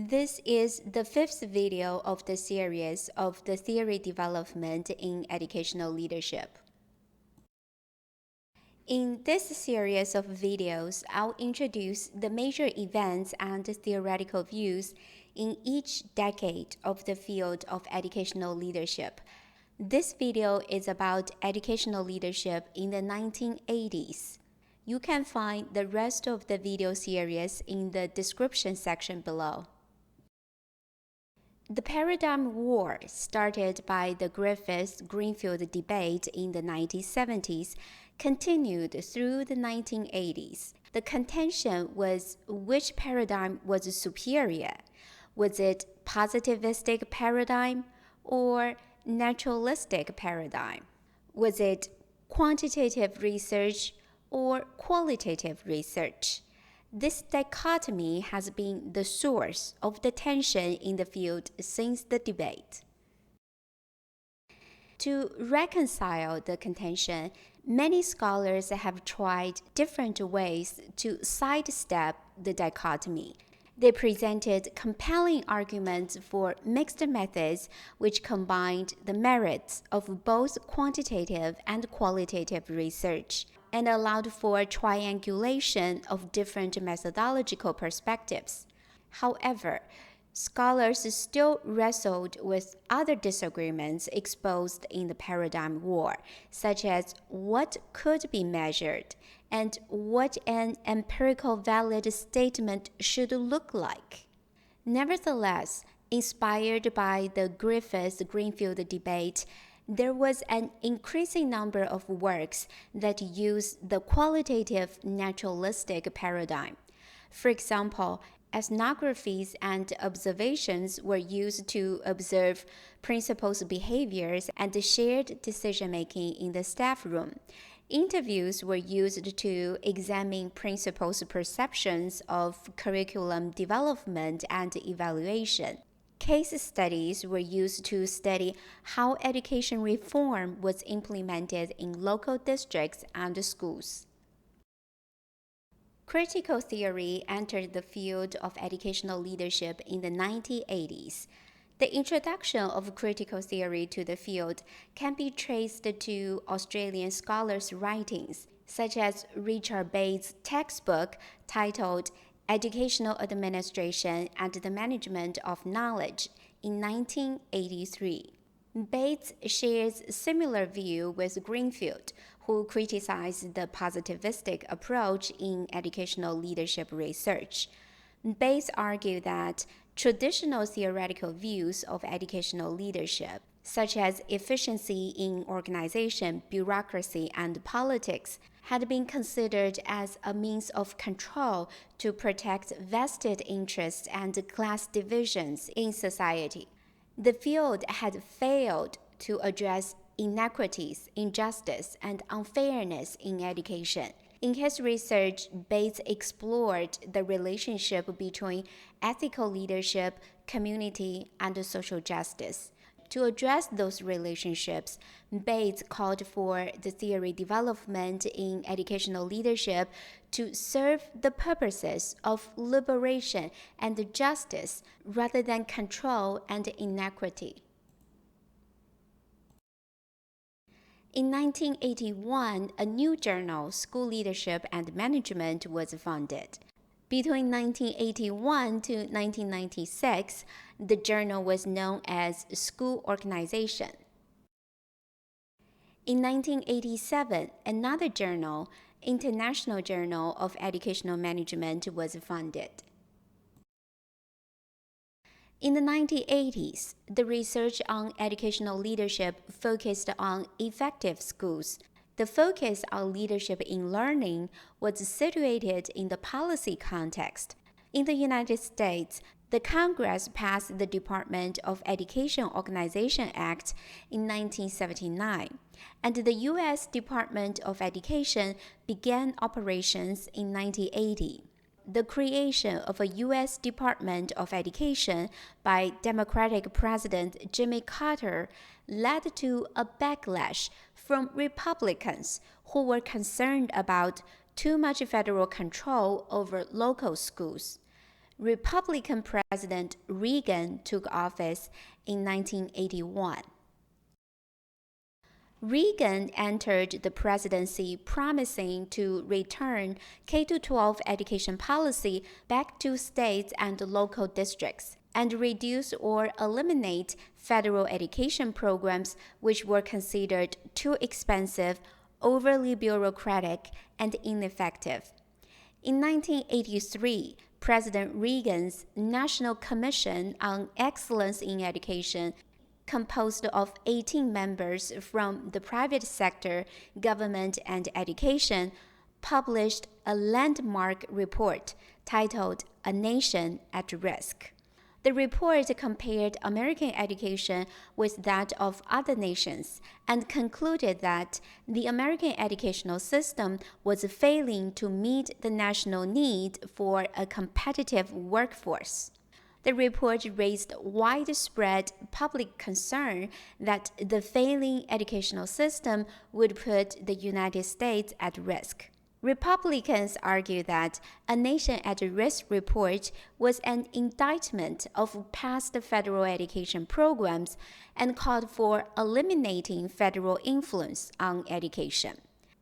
This is the fifth video of the series of the theory development in educational leadership. In this series of videos, I'll introduce the major events and theoretical views in each decade of the field of educational leadership. This video is about educational leadership in the 1980s. You can find the rest of the video series in the description section below. The paradigm war started by the Griffith-Greenfield debate in the 1970s continued through the 1980s. The contention was which paradigm was superior. Was it positivistic paradigm or naturalistic paradigm? Was it quantitative research or qualitative research? This dichotomy has been the source of the tension in the field since the debate. To reconcile the contention, many scholars have tried different ways to sidestep the dichotomy. They presented compelling arguments for mixed methods which combined the merits of both quantitative and qualitative research and allowed for triangulation of different methodological perspectives. However, scholars still wrestled with other disagreements exposed in the paradigm war, such as what could be measured and what an empirical valid statement should look like. Nevertheless, inspired by the Griffith-Greenfield debate, there was an increasing number of works that use the qualitative naturalistic paradigm. For example, ethnographies and observations were used to observe principals' behaviors and shared decision-making in the staff room. Interviews were used to examine principals' perceptions of curriculum development and evaluation. Case studies were used to study how education reform was implemented in local districts and schools. Critical theory entered the field of educational leadership in the 1980s. The introduction of critical theory to the field can be traced to Australian scholars' writings, such as Richard Bates' textbook titled Educational Administration and the Management of Knowledge in 1983. Bates shares a similar view with Greenfield, who criticized the positivistic approach in educational leadership research. Bates argued that traditional theoretical views of educational leadership, such as efficiency in organization, bureaucracy, and politics, had been considered as a means of control to protect vested interests and class divisions in society. The field had failed to address inequities, injustice, and unfairness in education. In his research, Bates explored the relationship between ethical leadership, community, and social justice. To address those relationships, Bates called for the theory development in educational leadership to serve the purposes of liberation and justice rather than control and inequity. In 1981, a new journal, School Leadership and Management, was founded. Between 1981 to 1996, the journal was known as School Organization. In 1987, another journal, International Journal of Educational Management, was founded. In the 1980s, the research on educational leadership focused on effective schools. The focus on leadership in learning was situated in the policy context. In the United States, the Congress passed the Department of Education Organization Act in 1979, and the U.S. Department of Education began operations in 1980. The creation of a U.S. Department of Education by Democratic President Jimmy Carter led to a backlash from Republicans who were concerned about too much federal control over local schools. Republican President Reagan took office in 1981. Reagan entered the presidency promising to return K-12 education policy back to states and local districts and reduce or eliminate federal education programs which were considered too expensive, overly bureaucratic, and ineffective. In 1983, President Reagan's National Commission on Excellence in Education, composed of 18 members from the private sector, government, and education, published a landmark report titled A Nation at Risk. The report compared American education with that of other nations and concluded that the American educational system was failing to meet the national need for a competitive workforce. The report raised widespread public concern that the failing educational system would put the United States at risk. Republicans argue that A Nation at Risk report was an indictment of past federal education programs and called for eliminating federal influence on education.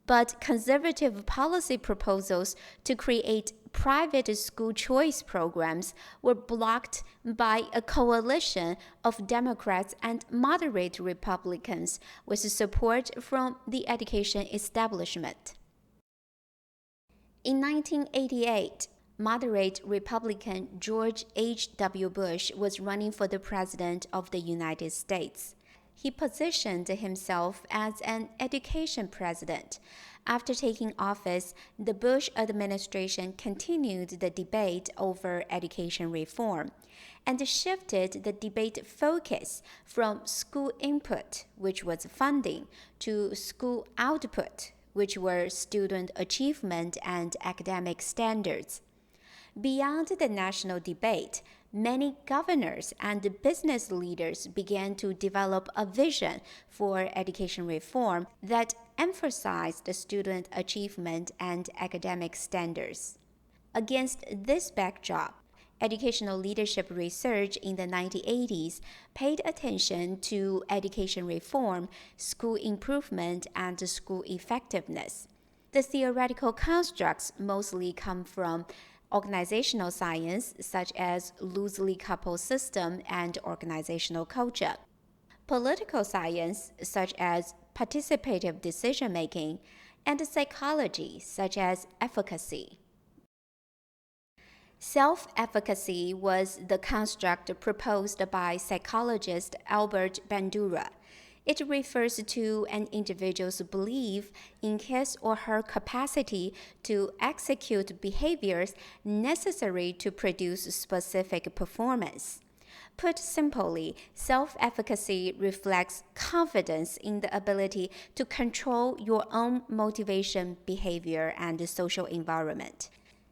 But conservative policy proposals to create private school choice programs were blocked by a coalition of Democrats and moderate Republicans with support from the education establishment. In 1988, moderate Republican George H.W. Bush was running for the President of the United States. He positioned himself as an education president. After taking office, the Bush administration continued the debate over education reform and shifted the debate focus from school input, which was funding, to school output, which were student achievement and academic standards. Beyond the national debate, many governors and business leaders began to develop a vision for education reform that emphasized the student achievement and academic standards. Against this backdrop, educational leadership research in the 1980s paid attention to education reform, school improvement, and school effectiveness. The theoretical constructs mostly come from organizational science, such as loosely coupled system and organizational culture, political science, such as participative decision-making, and psychology, such as efficacy. Self-efficacy was the construct proposed by psychologist Albert Bandura. It refers to an individual's belief in his or her capacity to execute behaviors necessary to produce specific performance. Put simply, self-efficacy reflects confidence in the ability to control your own motivation, behavior, and social environment.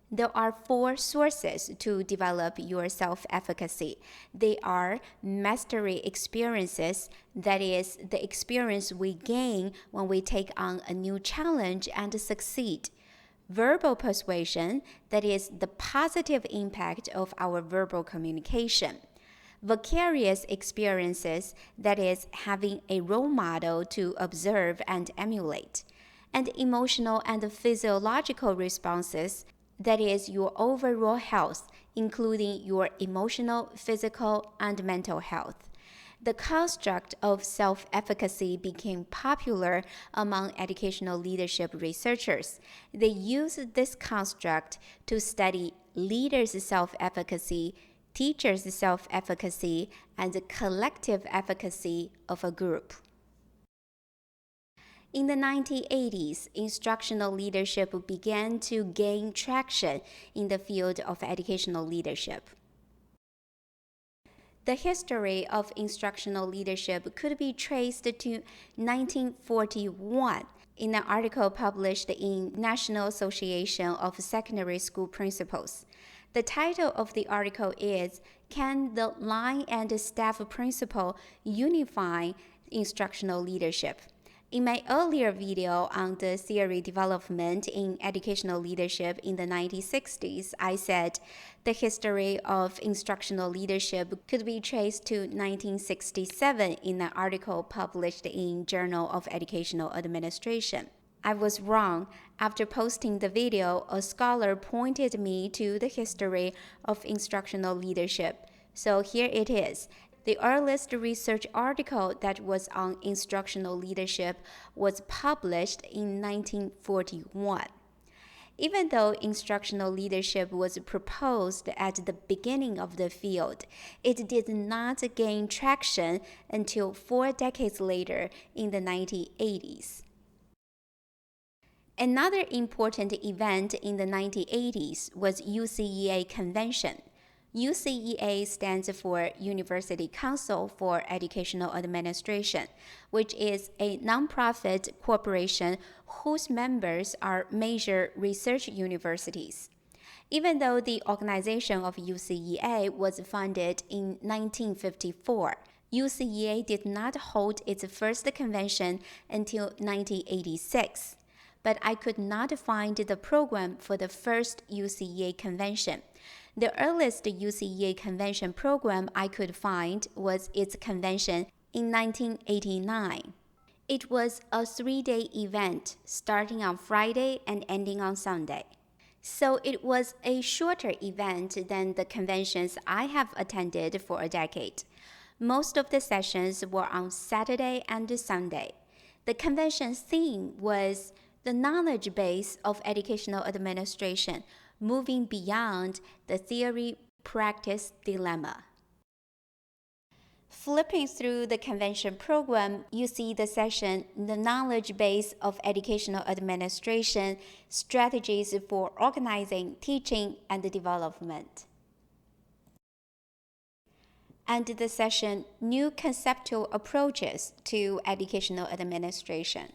There are 4 sources to develop your self-efficacy. They are mastery experiences, that is, the experience we gain when we take on a new challenge and succeed. Verbal persuasion, that is, the positive impact of our verbal communication. Vicarious experiences, that is, having a role model to observe and emulate. And emotional and physiological responses, that is, your overall health, including your emotional, physical, and mental health. The construct of self-efficacy became popular among educational leadership researchers. They used this construct to study leaders' self-efficacy, teachers' self-efficacy, and the collective efficacy of a group. In the 1980s, instructional leadership began to gain traction in the field of educational leadership. The history of instructional leadership could be traced to 1941 in an article published in National Association of Secondary School Principals. The title of the article is, "Can the Line and Staff Principal Unify Instructional Leadership?" In my earlier video on the theory development in educational leadership in the 1960s, I said the history of instructional leadership could be traced to 1967 in an article published in Journal of Educational Administration. I was wrong. After posting the video, a scholar pointed me to the history of instructional leadership. So here it is. The earliest research article that was on instructional leadership was published in 1941. Even though instructional leadership was proposed at the beginning of the field, it did not gain traction until 4 decades later in the 1980s. Another important event in the 1980s was UCEA Convention. UCEA stands for University Council for Educational Administration, which is a nonprofit corporation whose members are major research universities. Even though the organization of UCEA was founded in 1954, UCEA did not hold its first convention until 1986. But I could not find the program for the first UCEA convention. The earliest UCEA convention program I could find was its convention in 1989. It was a 3-day event starting on Friday and ending on Sunday. So it was a shorter event than the conventions I have attended for a decade. Most of the sessions were on Saturday and Sunday. The convention's theme was the knowledge base of educational administration, moving beyond the theory-practice dilemma. Flipping through the convention program, you see the section, The Knowledge Base of Educational Administration, Strategies for Organizing, Teaching, and Development. And the section, New Conceptual Approaches to Educational Administration.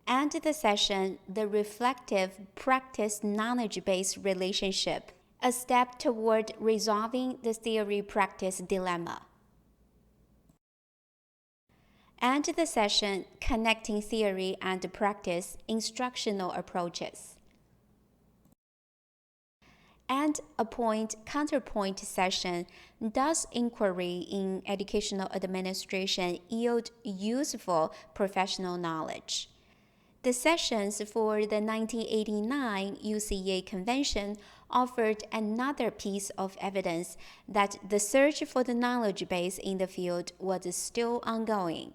And the session, The Reflective Practice-Knowledge-Based Relationship, a step toward resolving the theory-practice dilemma. And the session, Connecting Theory and Practice, Instructional Approaches. And a point-counterpoint session, Does inquiry in educational administration yield useful professional knowledge? The sessions for the 1989 UCEA convention offered another piece of evidence that the search for the knowledge base in the field was still ongoing,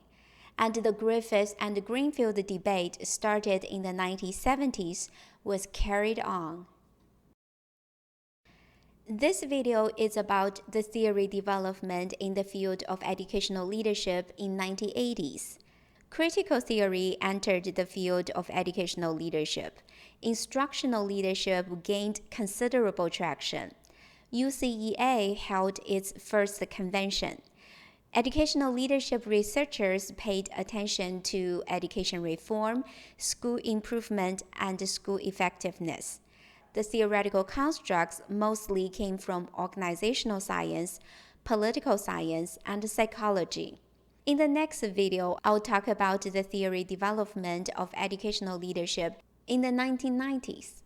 and the Griffith and Greenfield debate started in the 1970s was carried on. This video is about the theory development in the field of educational leadership in 1980s. Critical theory entered the field of educational leadership. Instructional leadership gained considerable traction. UCEA held its first convention. Educational leadership researchers paid attention to education reform, school improvement, and school effectiveness. The theoretical constructs mostly came from organizational science, political science, and psychology. In the next video, I'll talk about the theory development of educational leadership in the 1990s.